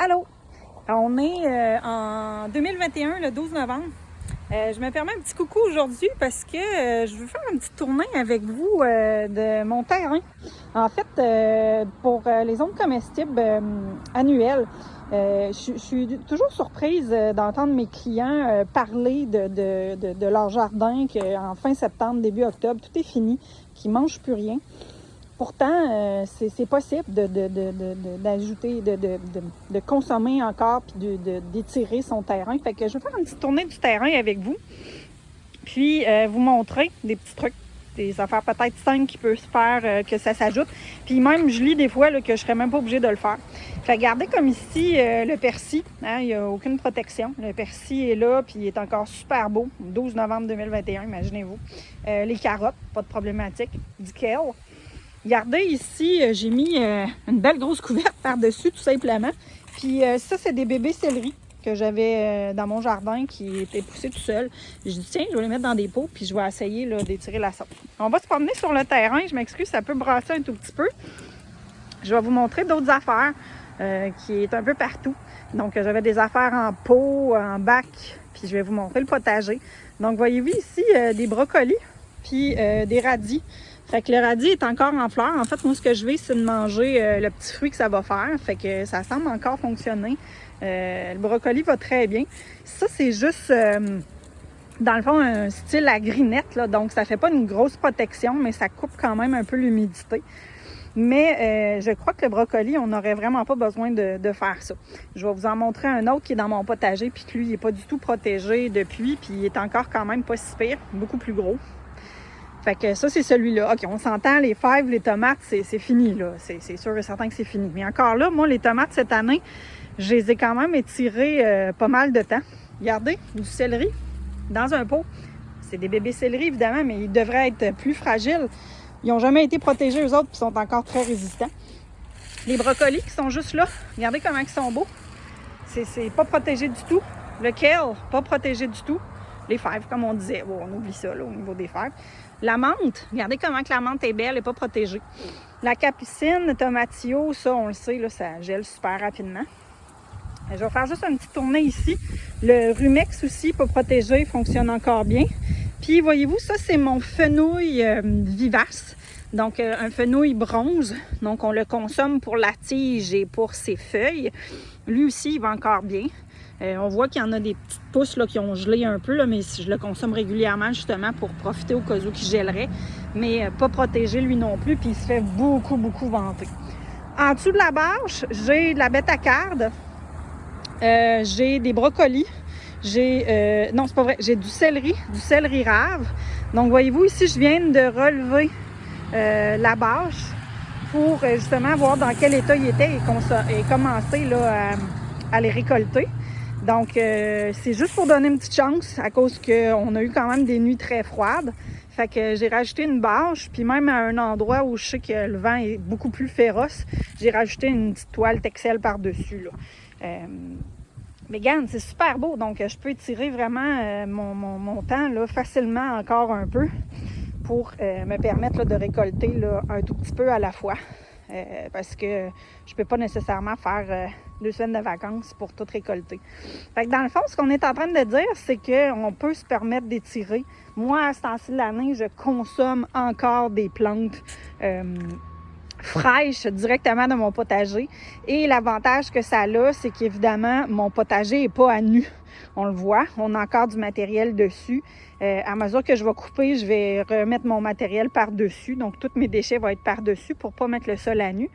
Allô! On est en 2021, le 12 novembre. Je me permets un petit coucou aujourd'hui parce que je veux faire une petite tournée avec vous de mon terrain. En fait, pour les zones comestibles annuelles, je suis toujours surprise d'entendre mes clients parler de leur jardin, qu'en fin septembre, début octobre, tout est fini, qu'ils ne mangent plus rien. Pourtant, c'est possible d'ajouter, de consommer encore puis d'étirer son terrain. Fait que je vais faire une petite tournée du terrain avec vous. Puis vous montrer des petits trucs, des affaires peut-être simples qui peuvent se faire, que ça s'ajoute. Puis même, je lis des fois là, que je ne serais même pas obligée de le faire. Fait que regardez comme ici, le persil, hein, il n'y a aucune protection. Le persil est là, puis il est encore super beau. 12 novembre 2021, imaginez-vous. Les carottes, pas de problématique. Du kale. Regardez ici, j'ai mis une belle grosse couverte par-dessus, tout simplement. Puis ça, c'est des bébés céleri que j'avais dans mon jardin qui étaient poussés tout seuls. Je dis, tiens, je vais les mettre dans des pots, puis je vais essayer d'étirer la sauce. On va se promener sur le terrain. Je m'excuse, ça peut brasser un tout petit peu. Je vais vous montrer d'autres affaires qui est un peu partout. Donc, j'avais des affaires en pot, en bac, puis je vais vous montrer le potager. Donc, voyez-vous ici des brocolis, puis des radis. Fait que le radis est encore en fleurs. En fait, moi, ce que je veux, c'est de manger le petit fruit que ça va faire. Fait que ça semble encore fonctionner. Le brocoli va très bien. Ça, c'est juste, dans le fond, un style à grinette, là. Donc, ça fait pas une grosse protection, mais ça coupe quand même un peu l'humidité. Mais je crois que le brocoli, on n'aurait vraiment pas besoin de faire ça. Je vais vous en montrer un autre qui est dans mon potager, puis que lui, il n'est pas du tout protégé depuis, puis il est encore quand même pas si pire, beaucoup plus gros. Fait que ça, c'est celui-là. OK, on s'entend, les fèves, les tomates, c'est fini, là. C'est sûr et certain que c'est fini. Mais encore là, moi, les tomates, cette année, je les ai quand même étirées pas mal de temps. Regardez, du céleri dans un pot. C'est des bébés céleri, évidemment, mais ils devraient être plus fragiles. Ils n'ont jamais été protégés, eux autres, puis sont encore très résistants. Les brocolis qui sont juste là, regardez comment ils sont beaux. C'est pas protégé du tout. Le kale, pas protégé du tout. Les fèves, comme on disait. Bon, on oublie ça, là, au niveau des fèves. La menthe, regardez comment que la menthe est belle et pas protégée. La capucine, le tomatillo, ça, on le sait, là, ça gèle super rapidement. Je vais faire juste une petite tournée ici. Le rumex aussi, pas protégé, fonctionne encore bien. Puis, voyez-vous, ça, c'est mon fenouil vivace. Donc, un fenouil bronze. Donc, on le consomme pour la tige et pour ses feuilles. Lui aussi, il va encore bien. On voit qu'il y en a des petites pousses là, qui ont gelé un peu, là, mais je le consomme régulièrement justement pour profiter au cas où qui gèlerait. Mais pas protégé lui non plus, puis il se fait beaucoup, beaucoup vanter. En dessous de la bâche, j'ai de la bêta-carde, j'ai des brocolis, non, c'est pas vrai, j'ai du céleri rave. Donc, voyez-vous, ici, je viens de relever la bâche pour justement voir dans quel état il était et commencer là, à les récolter. Donc, c'est juste pour donner une petite chance à cause qu'on a eu quand même des nuits très froides. Fait que j'ai rajouté une bâche, puis même à un endroit où je sais que le vent est beaucoup plus féroce, j'ai rajouté une petite toile Texel par-dessus, là. Mais regarde, c'est super beau, donc je peux étirer vraiment mon temps là, facilement encore un peu pour me permettre là, de récolter là, un tout petit peu à la fois. Parce que je ne peux pas nécessairement faire 2 semaines de vacances pour tout récolter. Fait que dans le fond, ce qu'on est en train de dire, c'est qu'on peut se permettre d'étirer. Moi, à ce temps-ci de l'année, je consomme encore des plantes fraîches directement de mon potager. Et l'avantage que ça a, c'est qu'évidemment, mon potager n'est pas à nu. On le voit, on a encore du matériel dessus. À mesure que je vais couper, je vais remettre mon matériel par-dessus. Donc, tous mes déchets vont être par-dessus pour ne pas mettre le sol à nu.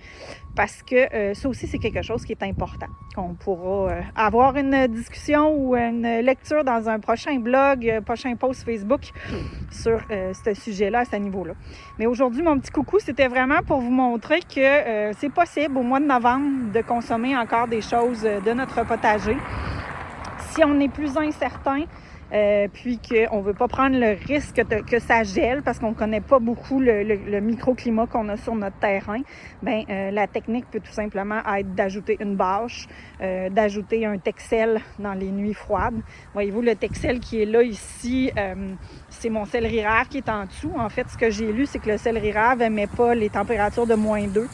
Parce que ça aussi, c'est quelque chose qui est important. On pourra avoir une discussion ou une lecture dans un prochain blog, prochain post Facebook sur ce sujet-là, à ce niveau-là. Mais aujourd'hui, mon petit coucou, c'était vraiment pour vous montrer que c'est possible au mois de novembre de consommer encore des choses de notre potager. Si on est plus incertain, puis qu'on ne veut pas prendre le risque que ça gèle parce qu'on ne connaît pas beaucoup le microclimat qu'on a sur notre terrain, bien, la technique peut tout simplement être d'ajouter une bâche, d'ajouter un Texel dans les nuits froides. Voyez-vous, le Texel qui est là ici, c'est mon céleri rave qui est en dessous. En fait, ce que j'ai lu, c'est que le céleri rave n'aimait pas les températures de -2.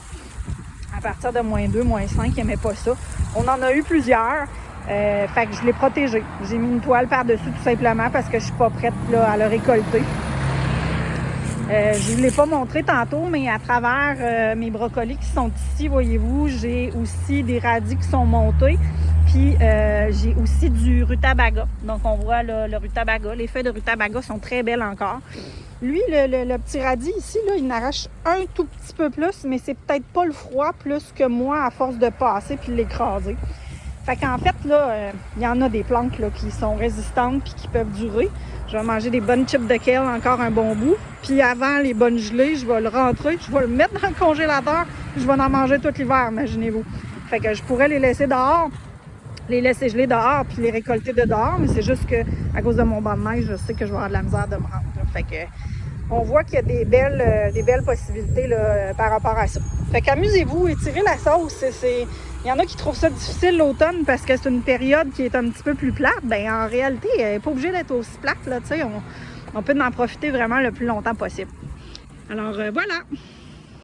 À partir de -2, -5, ils n'aimaient pas ça. On en a eu plusieurs. Fait que je l'ai protégé. J'ai mis une toile par-dessus tout simplement parce que je suis pas prête là, à le récolter. Je ne vous l'ai pas montré tantôt, mais à travers mes brocolis qui sont ici, voyez-vous, j'ai aussi des radis qui sont montés. Puis j'ai aussi du rutabaga. Donc on voit là, le rutabaga. Les feuilles de rutabaga sont très belles encore. Lui, le petit radis ici, là, il n'arrache un tout petit peu plus, mais c'est peut-être pas le froid plus que moi à force de passer puis l'écraser. Fait qu'en fait, là, il y en a des plantes là, qui sont résistantes puis qui peuvent durer. Je vais manger des bonnes chips de kale encore un bon bout. Puis avant les bonnes gelées, je vais le rentrer, je vais le mettre dans le congélateur, je vais en manger tout l'hiver, imaginez-vous. Fait que je pourrais les laisser dehors, les laisser geler dehors puis les récolter de dehors, mais c'est juste que à cause de mon banc de neige, je sais que je vais avoir de la misère de me rendre. Là. Fait que on voit qu'il y a des belles possibilités là, par rapport à ça. Fait qu'amusez-vous, étirez la sauce. Il y en a qui trouvent ça difficile l'automne parce que c'est une période qui est un petit peu plus plate. Ben en réalité, elle n'est pas obligée d'être aussi plate. Là, on peut en profiter vraiment le plus longtemps possible. Alors voilà!